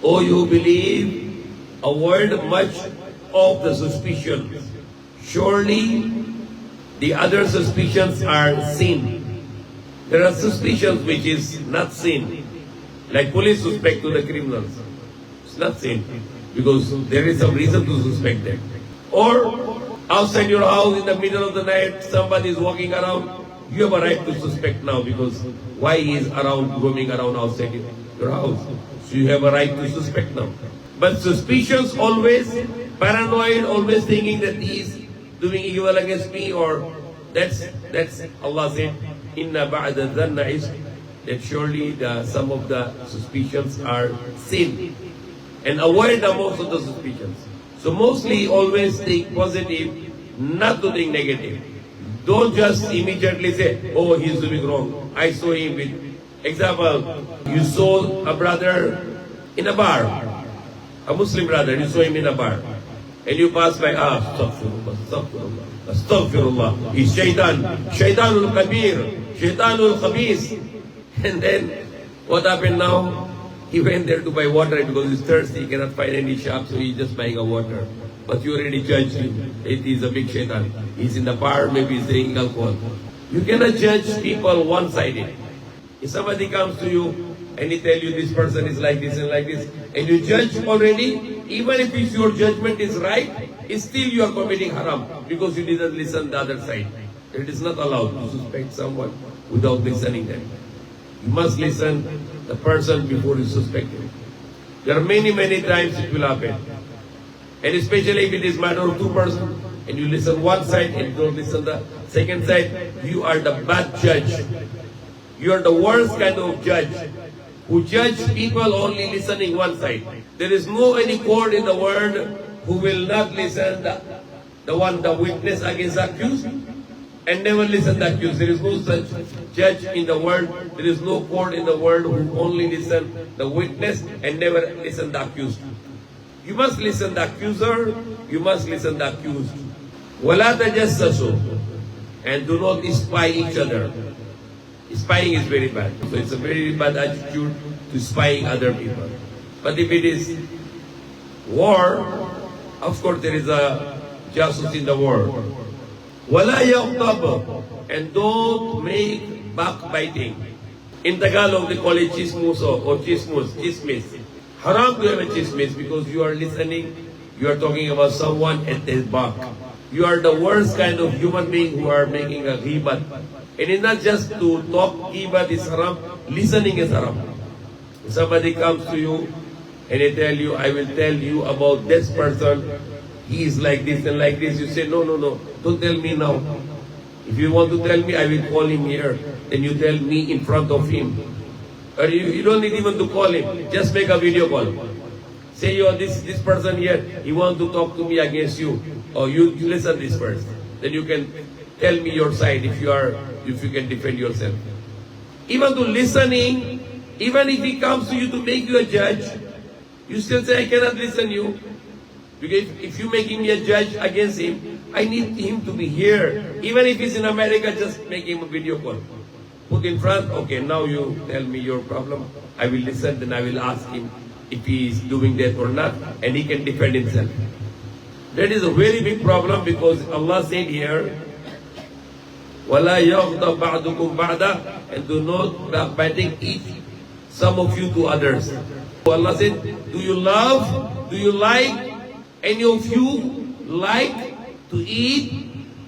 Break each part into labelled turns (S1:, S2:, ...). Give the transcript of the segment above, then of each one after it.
S1: O you believe, avoid much of the suspicion. Surely the other suspicions are sin. There are suspicions which is not sin. Like police suspect to the criminals. It's not sin. Because there is some reason to suspect them. Or outside your house in the middle of the night, somebody is walking around. You have a right to suspect now because why he is around, roaming around outside your house. So you have a right to suspect now. But suspicions always, paranoid, always thinking that he is doing evil against me, or that's Allah said, Inna ba'da dhanna is, that surely some of the suspicions are sin. And avoid the most of the suspicions. So mostly always think positive, not to think negative. Don't just immediately say, oh, he's doing wrong. I saw him with, example, you saw a brother in a bar, a Muslim brother, you saw him in a bar. And you pass by, astaghfirullah, astaghfirullah, astaghfirullah. He's shaitan, shaitanul kabir, shaitanul khabis. And then, what happened now? He went there to buy water because he's thirsty, he cannot find any shop, so he's just buying a water. But you already judged him. It is a big shaitan. He's in the bar, maybe he's drinking alcohol. You cannot judge people one-sided. If somebody comes to you and he tells you this person is like this and like this, and you judge already, even if your judgment is right, still you are committing haram because you didn't listen the other side. It is not allowed to suspect someone without listening them. You must listen the person before you suspect him. There are many times it will happen. And especially if it is matter of two persons, and you listen one side and you don't listen the second side, you are the bad judge. You are the worst kind of judge, who judge people only listening one side. There is no any court in the world who will not listen the witness against the accused and never listen the accused. There is no such judge in the world. There is no court in the world who only listen the witness and never listen the accused. You must listen the accuser, you must listen the accused. وَلَا تَجَسَّسُوا, and do not spy each other. Spying is very bad. So it's a very bad attitude to spying other people. But if it is war, of course there is a justice in the war. وَلَا يَغْتَبُ, and don't make backbiting. In Tagalog they call it chismoso or chismis. Haram to have a chismis because you are listening, you are talking about someone at their back. You are the worst kind of human being who are making a ghibat. And it's not just to talk, ghibat is haram, listening is haram. If somebody comes to you and they tell you, I will tell you about this person, he is like this and like this, you say, no, don't tell me now. If you want to tell me, I will call him here. Then you tell me in front of him. Or you don't need even to call him. Just make a video call. Say, this person here, he wants to talk to me against you. Or you listen this first. Then you can tell me your side if you can defend yourself. Even to listening, even if he comes to you to make you a judge, you still say, I cannot listen you. Because if you're making me a judge against him, I need him to be here. Even if he's in America, just make him a video call. Put in front, okay, now you tell me your problem. I will listen, then I will ask him if he is doing that or not, and he can defend himself. That is a very big problem because Allah said here, وَلَا يَغْضَبْ بَعْضُكُمْ بَعْضًا, and do not backbiting each, some of you to others. Allah said, do you love, do you like, any of you like to eat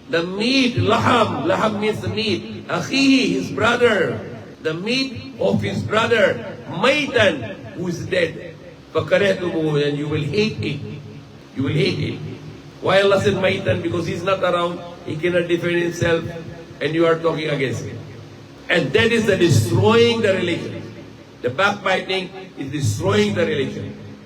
S1: the meat, laham means the meat, akhihi, his brother, the meat of his brother, maitan, who is dead, فَكَرَهْتُمُهُ, and you will hate it. You will hate it. Why Allah said maitan? Because he's not around, he cannot defend himself, and you are talking against him. And that is the destroying the religion. The backbiting is destroying the religion.